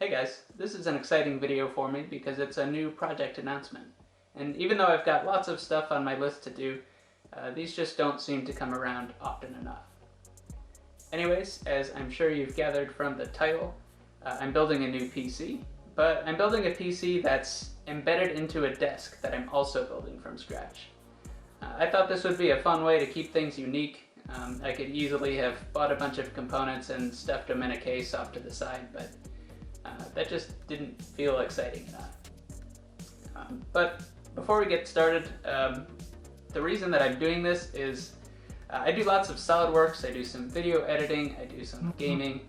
Hey guys, this is an exciting video for me because it's a new project announcement. And even though I've got lots of stuff on my list to do, these just don't seem to come around often enough. Anyways, as I'm sure you've gathered from the title, I'm building a new PC, but I'm building a PC that's embedded into a desk that I'm also building from scratch. I thought this would be a fun way to keep things unique. I could easily have bought a bunch of components and stuffed them in a case off to the side, but that just didn't feel exciting enough. But before we get started, the reason that I'm doing this is I do lots of SolidWorks, I do some video editing, I do some gaming,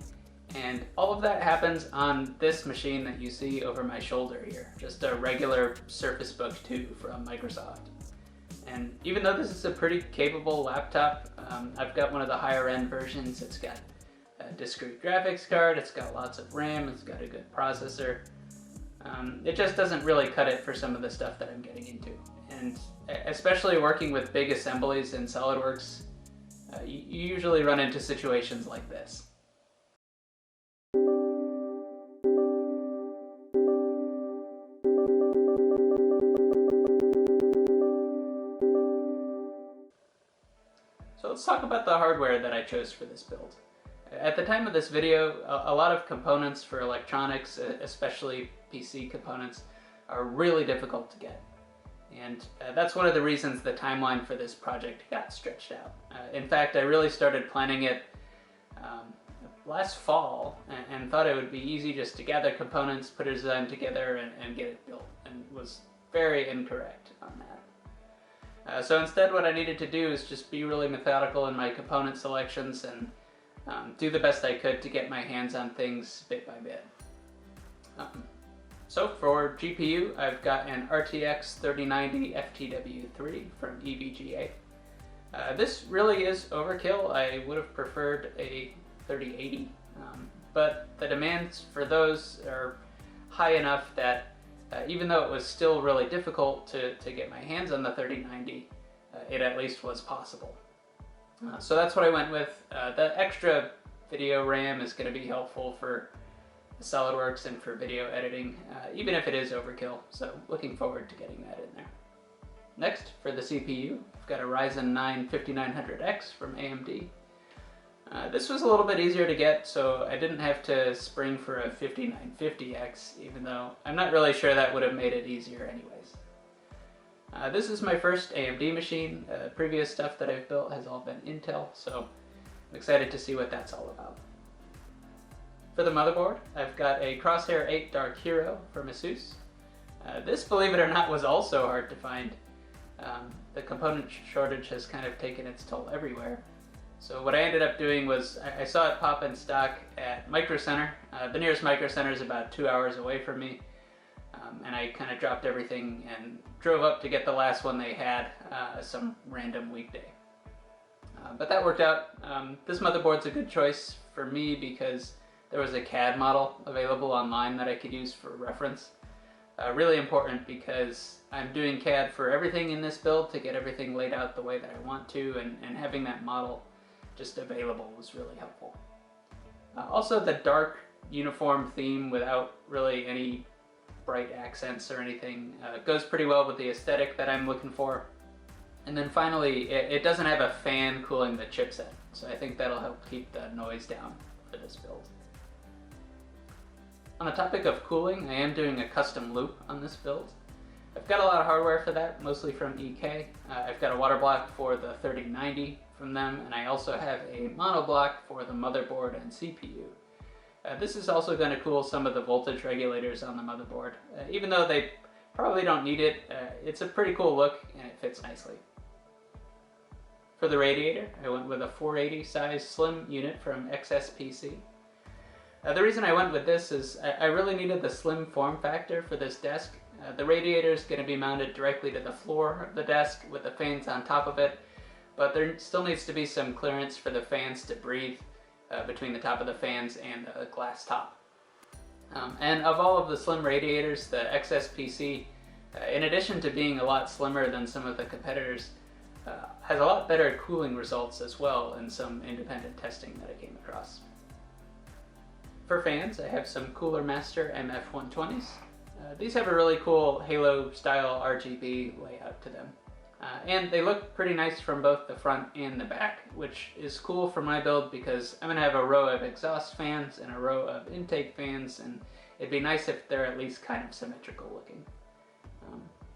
and all of that happens on this machine that you see over my shoulder here, just a regular Surface Book 2 from Microsoft. And even though this is a pretty capable laptop, I've got one of the higher end versions. It's got a discrete graphics card, it's got lots of RAM, it's got a good processor. It just doesn't really cut it for some of the stuff that I'm getting into. And especially working with big assemblies in SolidWorks, you usually run into situations like this. So let's talk about the hardware that I chose for this build. At the time of this video, a lot of components for electronics, especially PC components, are really difficult to get. And that's one of the reasons the timeline for this project got stretched out. In fact, I really started planning it last fall and thought it would be easy just to gather components, put a design together, and get it built, and was very incorrect on that. So instead, what I needed to do is just be really methodical in my component selections and do the best I could to get my hands on things bit by bit. So for GPU, I've got an RTX 3090 FTW3 from EVGA. This really is overkill. I would have preferred a 3080, but the demands for those are high enough that even though it was still really difficult to get my hands on the 3090, it at least was possible. So that's what I went with. The extra video RAM is going to be helpful for SolidWorks and for video editing, even if it is overkill, so looking forward to getting that in there. Next, for the CPU, I've got a Ryzen 9 5900X from AMD. This was a little bit easier to get, so I didn't have to spring for a 5950X, even though I'm not really sure that would have made it easier anyways. This is my first AMD machine. Previous stuff that I've built has all been Intel, so I'm excited to see what that's all about. For the motherboard, I've got a Crosshair 8 Dark Hero from ASUS. This, believe it or not, was also hard to find. The component shortage has kind of taken its toll everywhere. So what I ended up doing was, I saw it pop in stock at Micro Center. The nearest Micro Center is about 2 hours away from me. And I kind of dropped everything and drove up to get the last one they had some random weekday. But that worked out. This motherboard's a good choice for me because there was a CAD model available online that I could use for reference. Really important because I'm doing CAD for everything in this build to get everything laid out the way that I want to, and having that model just available was really helpful. Also, the dark uniform theme without really any bright accents or anything goes pretty well with the aesthetic that I'm looking for. And then finally, it doesn't have a fan cooling the chipset, so I think that'll help keep the noise down for this build. On the topic of cooling, I am doing a custom loop on this build. I've got a lot of hardware for that, mostly from EK. I've got a water block for the 3090 from them, and I also have a mono block for the motherboard and CPU. This is also going to cool some of the voltage regulators on the motherboard. Even though they probably don't need it, it's a pretty cool look and it fits nicely. For the radiator, I went with a 480 size slim unit from XSPC. The reason I went with this is I really needed the slim form factor for this desk. The radiator is going to be mounted directly to the floor of the desk with the fans on top of it, but there still needs to be some clearance for the fans to breathe between the top of the fans and the glass top. And of all of the slim radiators, the XSPC, in addition to being a lot slimmer than some of the competitors, has a lot better cooling results as well in some independent testing that I came across. For fans, I have some Cooler Master MF120s. These have a really cool Halo style RGB layout to them. And they look pretty nice from both the front and the back, which is cool for my build because I'm going to have a row of exhaust fans and a row of intake fans, and it'd be nice if they're at least kind of symmetrical looking.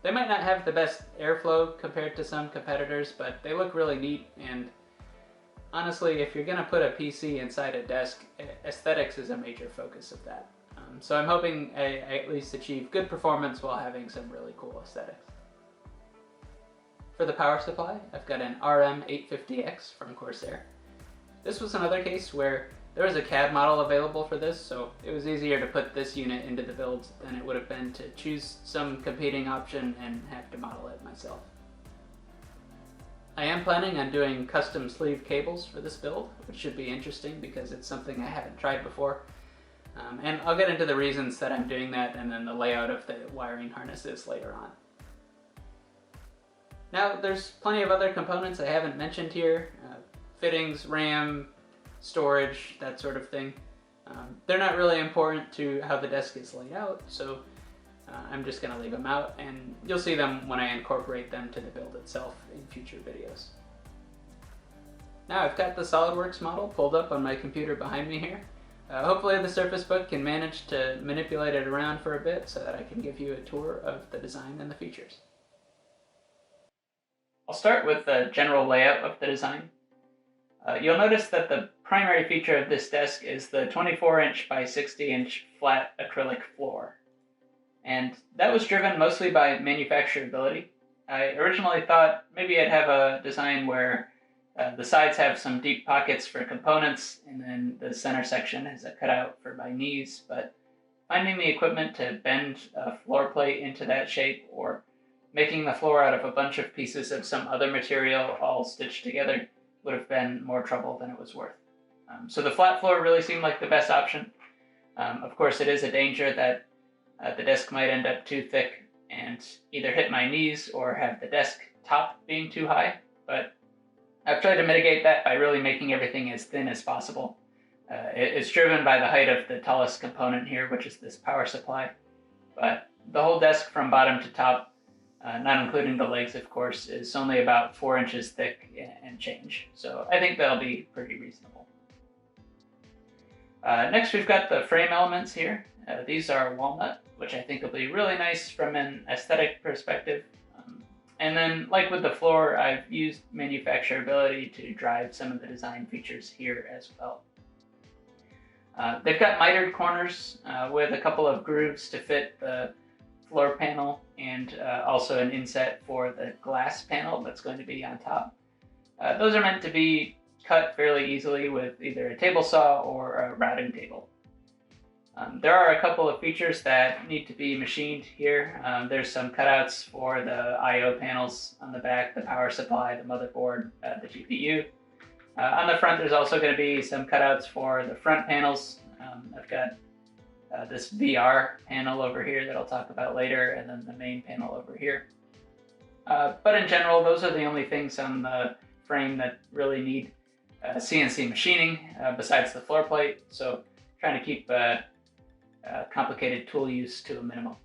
They might not have the best airflow compared to some competitors, but they look really neat, and honestly, if you're going to put a PC inside a desk, aesthetics is a major focus of that. So I'm hoping I at least achieve good performance while having some really cool aesthetics. For the power supply, I've got an RM850X from Corsair. This was another case where there was a CAD model available for this, so it was easier to put this unit into the build than it would have been to choose some competing option and have to model it myself. I am planning on doing custom sleeve cables for this build, which should be interesting because it's something I haven't tried before. And I'll get into the reasons that I'm doing that and then the layout of the wiring harnesses later on. Now, there's plenty of other components I haven't mentioned here. Fittings, RAM, storage, that sort of thing. They're not really important to how the desk is laid out, so I'm just going to leave them out, and you'll see them when I incorporate them to the build itself in future videos. Now I've got the SolidWorks model pulled up on my computer behind me here. Hopefully the Surface Book can manage to manipulate it around for a bit so that I can give you a tour of the design and the features. I'll start with the general layout of the design. You'll notice that the primary feature of this desk is the 24-inch by 60-inch flat acrylic floor. And that was driven mostly by manufacturability. I originally thought maybe I'd have a design where the sides have some deep pockets for components, and then the center section has a cutout for my knees, but finding the equipment to bend a floor plate into that shape or making the floor out of a bunch of pieces of some other material all stitched together would have been more trouble than it was worth. So the flat floor really seemed like the best option. Of course, it is a danger that the desk might end up too thick and either hit my knees or have the desk top being too high, but I've tried to mitigate that by really making everything as thin as possible. It's driven by the height of the tallest component here, which is this power supply, but the whole desk from bottom to top, not including the legs of course, is only about 4 inches thick and change, so I think that'll be pretty reasonable. Next we've got the frame elements here. These are walnut, which I think will be really nice from an aesthetic perspective. And then, like with the floor, I've used manufacturability to drive some of the design features here as well. They've got mitered corners with a couple of grooves to fit the floor panel and also an inset for the glass panel that's going to be on top. Those are meant to be cut fairly easily with either a table saw or a routing table. There are a couple of features that need to be machined here. There's some cutouts for the I/O panels on the back, the power supply, the motherboard, the GPU. On the front, there's also going to be some cutouts for the front panels. I've got this VR panel over here that I'll talk about later, and then the main panel over here. But in general, those are the only things on the frame that really need CNC machining besides the floor plate. So trying to keep complicated tool use to a minimum.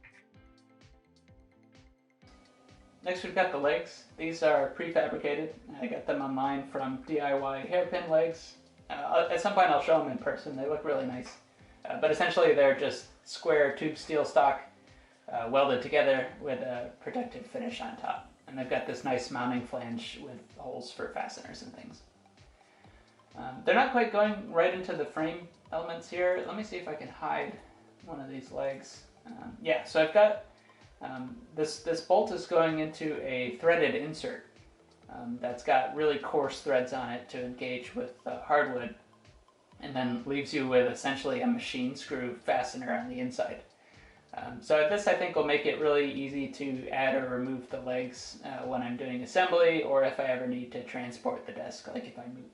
Next we've got the legs. These are prefabricated. I got them online from DIY Hairpin Legs. At some point I'll show them in person. They look really nice. But essentially they're just square tube steel stock welded together with a protective finish on top. And they've got this nice mounting flange with holes for fasteners and things. They're not quite going right into the frame elements here. Let me see if I can hide one of these legs. Yeah, so I've got this bolt is going into a threaded insert that's got really coarse threads on it to engage with hardwood, and then leaves you with essentially a machine screw fastener on the inside. So this I think will make it really easy to add or remove the legs when I'm doing assembly, or if I ever need to transport the desk, like if I move.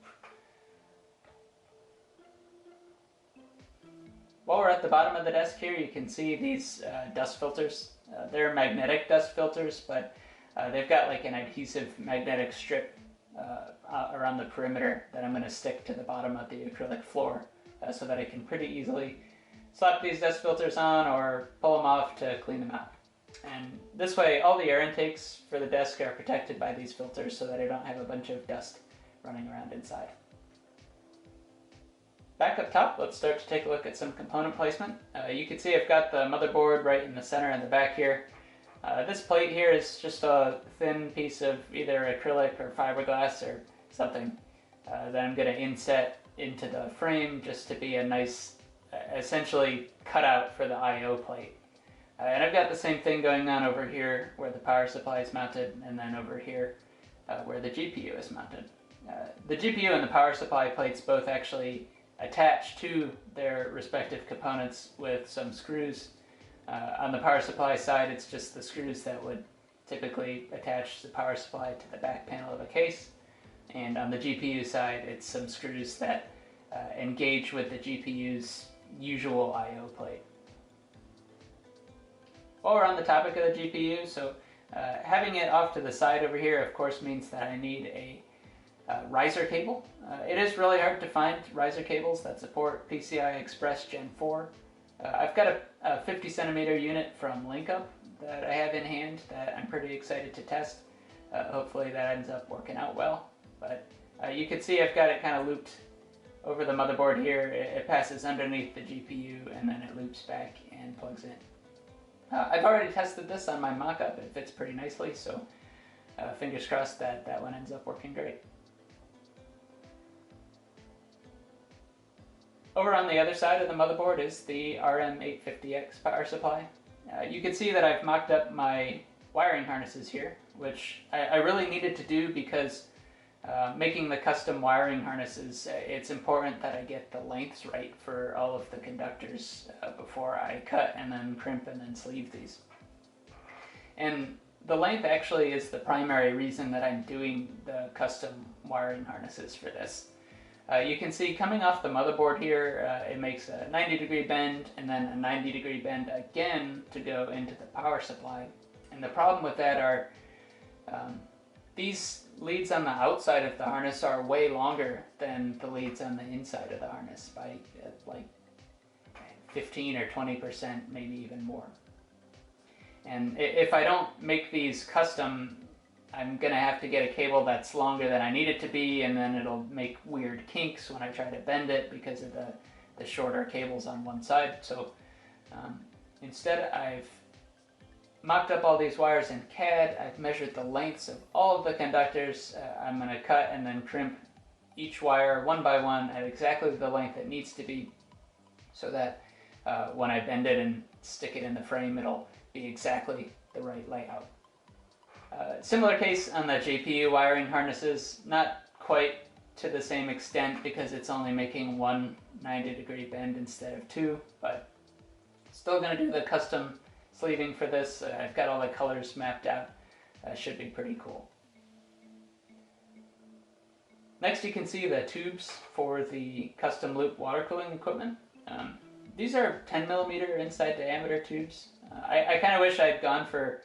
While we're at the bottom of the desk here, you can see these dust filters. They're magnetic dust filters, but they've got like an adhesive magnetic strip around the perimeter that I'm going to stick to the bottom of the acrylic floor so that I can pretty easily slap these dust filters on or pull them off to clean them out. And this way all the air intakes for the desk are protected by these filters so that I don't have a bunch of dust running around inside. Back up top, let's start to take a look at some component placement. You can see I've got the motherboard right in the center in the back here. This plate here is just a thin piece of either acrylic or fiberglass or something that I'm going to inset into the frame just to be a nice, essentially cutout for the I/O plate. And I've got the same thing going on over here where the power supply is mounted, and then over here where the GPU is mounted. The GPU and the power supply plates both actually attach to their respective components with some screws. On the power supply side, it's just the screws that would typically attach the power supply to the back panel of a case. And on the GPU side, it's some screws that engage with the GPU's usual I/O plate. While we're on the topic of the GPU, so having it off to the side over here, of course, means that I need a riser cable. It is really hard to find riser cables that support PCI Express Gen 4. I've got a 50 centimeter unit from LinkUp that I have in hand that I'm pretty excited to test. Hopefully that ends up working out well. But you can see I've got it kind of looped over the motherboard here. It passes underneath the GPU and then it loops back and plugs in. I've already tested this on my mock-up. It fits pretty nicely, so fingers crossed that that one ends up working great. Over on the other side of the motherboard is the RM850X power supply. You can see that I've mocked up my wiring harnesses here, which I really needed to do because making the custom wiring harnesses, it's important that I get the lengths right for all of the conductors before I cut and then crimp and then sleeve these. And the length actually is the primary reason that I'm doing the custom wiring harnesses for this. You can see coming off the motherboard here, it makes a 90-degree bend and then a 90-degree bend again to go into the power supply. And the problem with that are these leads on the outside of the harness are way longer than the leads on the inside of the harness by like 15 or 20%, maybe even more. And if I don't make these custom, I'm going to have to get a cable that's longer than I need it to be, and then it'll make weird kinks when I try to bend it because of the shorter cables on one side. So instead I've mocked up all these wires in CAD. I've measured the lengths of all of the conductors. I'm going to cut and then crimp each wire one by one at exactly the length it needs to be so that when I bend it and stick it in the frame, it'll be exactly the right layout. Similar case on the GPU wiring harnesses, not quite to the same extent because it's only making one 90-degree bend instead of two, but still going to do the custom sleeving for this. I've got all the colors mapped out. Should be pretty cool. Next you can see the tubes for the custom loop water cooling equipment. These are 10mm inside diameter tubes. I kind of wish I'd gone for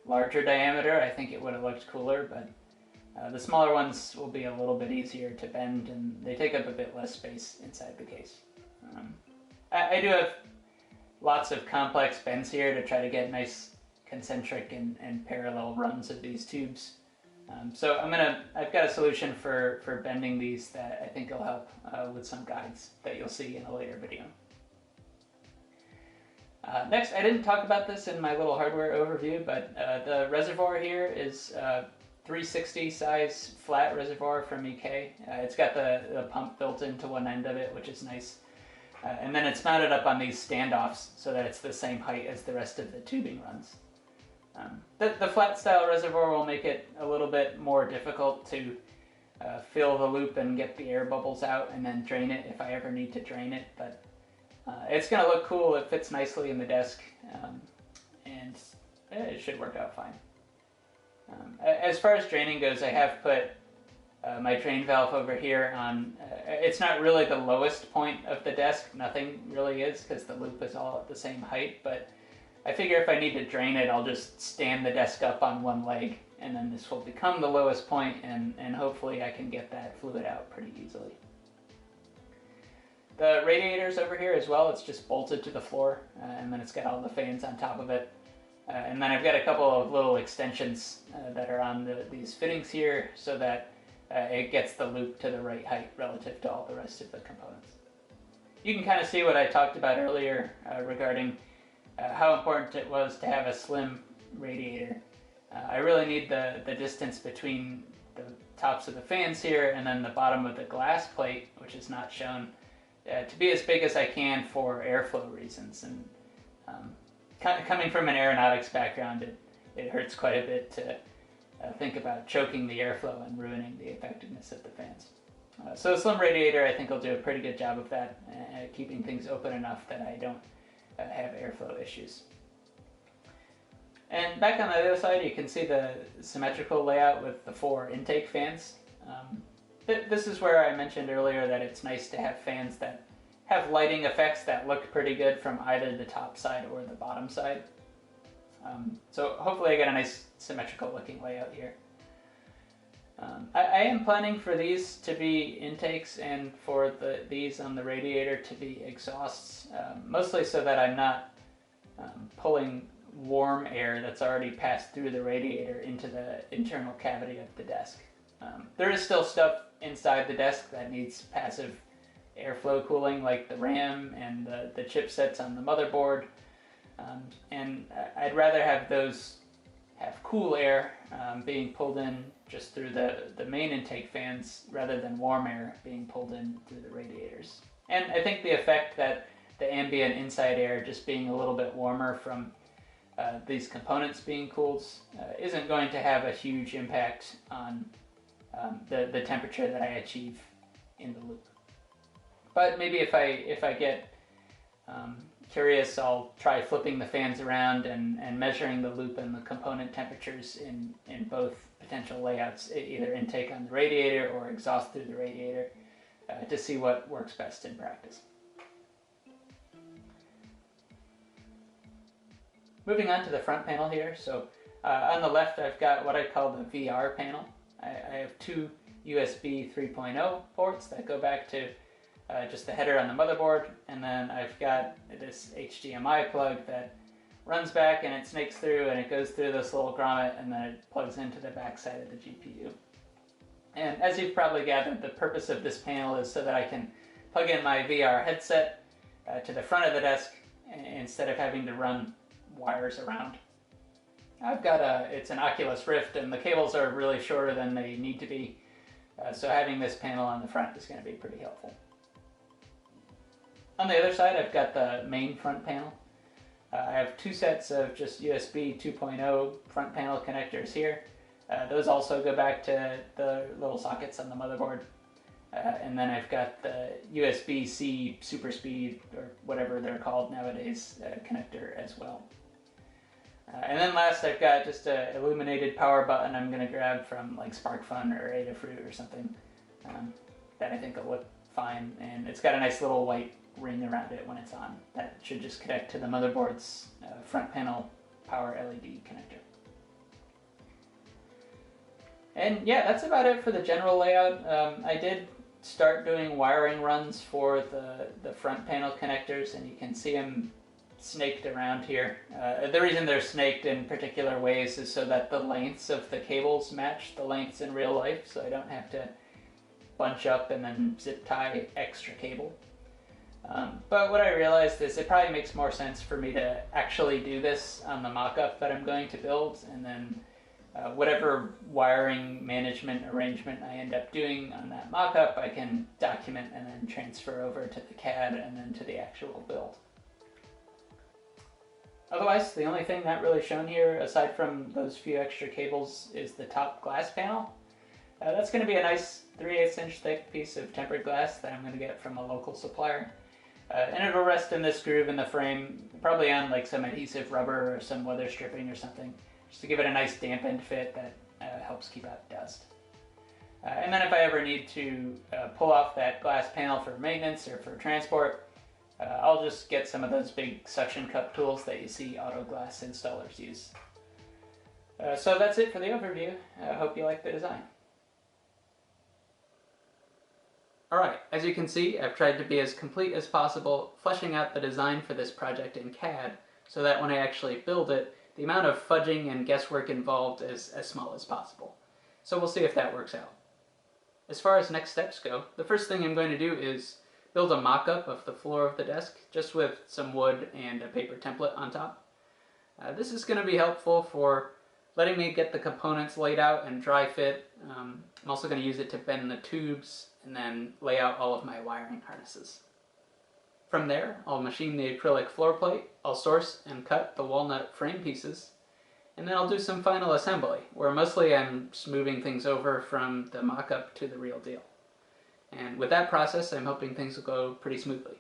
larger diameter. I think it would have looked cooler, but the smaller ones will be a little bit easier to bend and they take up a bit less space inside the case. I do have lots of complex bends here to try to get nice concentric and parallel runs of these tubes. So I've got a solution for bending these that I think will help with some guides that you'll see in a later video. Next, I didn't talk about this in my little hardware overview, but the reservoir here is a 360 size flat reservoir from EK. It's got the pump built into one end of it, which is nice. And then it's mounted up on these standoffs so that it's the same height as the rest of the tubing runs. The flat style reservoir will make it a little bit more difficult to fill the loop and get the air bubbles out and then drain it if I ever need to drain it, but it's going to look cool. It fits nicely in the desk, and it should work out fine. As far as draining goes, I have put my drain valve over here on, it's not really the lowest point of the desk, nothing really is because the loop is all at the same height, but I figure if I need to drain it, I'll just stand the desk up on one leg, and then this will become the lowest point, and hopefully I can get that fluid out pretty easily. The radiator's over here as well. It's just bolted to the floor, and then it's got all the fans on top of it. And then I've got a couple of little extensions that are on these fittings here so that it gets the loop to the right height relative to all the rest of the components. You can kind of see what I talked about earlier regarding how important it was to have a slim radiator. I really need the distance between the tops of the fans here and then the bottom of the glass plate, which is not shown, to be as big as I can for airflow reasons. And coming from an aeronautics background, it hurts quite a bit to think about choking the airflow and ruining the effectiveness of the fans. So a slim radiator, I think, will do a pretty good job of that, keeping things open enough that I don't have airflow issues. And back on the other side, you can see the symmetrical layout with the 4 intake fans. This is where I mentioned earlier that it's nice to have fans that have lighting effects that look pretty good from either the top side or the bottom side. So hopefully I get a nice symmetrical looking layout here. I am planning for these to be intakes and for these on the radiator to be exhausts, mostly so that I'm not pulling warm air that's already passed through the radiator into the internal cavity of the desk. There is still stuff inside the desk that needs passive airflow cooling, like the RAM and the chipsets on the motherboard, and I'd rather have those have cool air being pulled in just through the main intake fans rather than warm air being pulled in through the radiators. And I think the effect that the ambient inside air just being a little bit warmer from these components being cooled isn't going to have a huge impact on the temperature that I achieve in the loop. But maybe if I get curious, I'll try flipping the fans around and measuring the loop and the component temperatures in both potential layouts, either intake on the radiator or exhaust through the radiator, to see what works best in practice. Moving on to the front panel here, so on the left I've got what I call the VR panel. I have 2 USB 3.0 ports that go back to just the header on the motherboard, and then I've got this HDMI plug that runs back and it snakes through and it goes through this little grommet and then it plugs into the back side of the GPU. And as you've probably gathered, the purpose of this panel is so that I can plug in my VR headset to the front of the desk instead of having to run wires around. I've got it's an Oculus Rift and the cables are really shorter than they need to be, so having this panel on the front is going to be pretty helpful. On the other side, I've got the main front panel. I have 2 sets of just USB 2.0 front panel connectors here. Those also go back to the little sockets on the motherboard. And then I've got the USB-C Super Speed, or whatever they're called nowadays, connector as well. And then last, I've got just an illuminated power button I'm going to grab from like SparkFun or Adafruit or something that I think will look fine. And it's got a nice little white ring around it when it's on. That should just connect to the motherboard's front panel power LED connector. And yeah, that's about it for the general layout. I did start doing wiring runs for the front panel connectors, and you can see them snaked around here. The reason they're snaked in particular ways is so that the lengths of the cables match the lengths in real life, so I don't have to bunch up and then zip tie extra cable. But what I realized is it probably makes more sense for me to actually do this on the mock-up that I'm going to build, and then whatever wiring management arrangement I end up doing on that mock-up, I can document and then transfer over to the CAD and then to the actual build. Otherwise, the only thing not really shown here, aside from those few extra cables, is the top glass panel. That's going to be a nice 3/8 inch thick piece of tempered glass that I'm going to get from a local supplier. And it'll rest in this groove in the frame, probably on like some adhesive rubber or some weather stripping or something, just to give it a nice dampened fit that helps keep out dust. And then if I ever need to pull off that glass panel for maintenance or for transport, I'll just get some of those big suction cup tools that you see auto glass installers use. So that's it for the overview. I hope you like the design. Alright, as you can see, I've tried to be as complete as possible, fleshing out the design for this project in CAD, so that when I actually build it, the amount of fudging and guesswork involved is as small as possible. So we'll see if that works out. As far as next steps go, the first thing I'm going to do is build a mock-up of the floor of the desk, just with some wood and a paper template on top. This is going to be helpful for letting me get the components laid out and dry fit. I'm also going to use it to bend the tubes and then lay out all of my wiring harnesses. From there, I'll machine the acrylic floor plate, I'll source and cut the walnut frame pieces, and then I'll do some final assembly, where mostly I'm just moving things over from the mock-up to the real deal. And with that process, I'm hoping things will go pretty smoothly.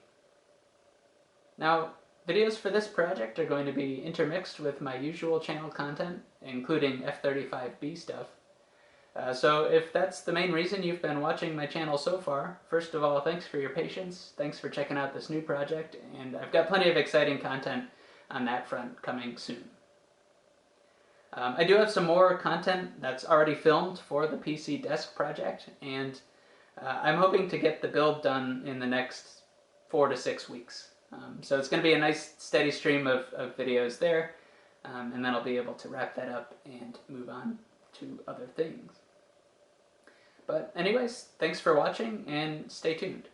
Now, videos for this project are going to be intermixed with my usual channel content, including F-35B stuff. So if that's the main reason you've been watching my channel so far, first of all, thanks for your patience, thanks for checking out this new project, and I've got plenty of exciting content on that front coming soon. I do have some more content that's already filmed for the PC Desk project, and I'm hoping to get the build done in the next 4 to 6 weeks. So it's going to be a nice steady stream of videos there, and then I'll be able to wrap that up and move on to other things. But anyways, thanks for watching and stay tuned.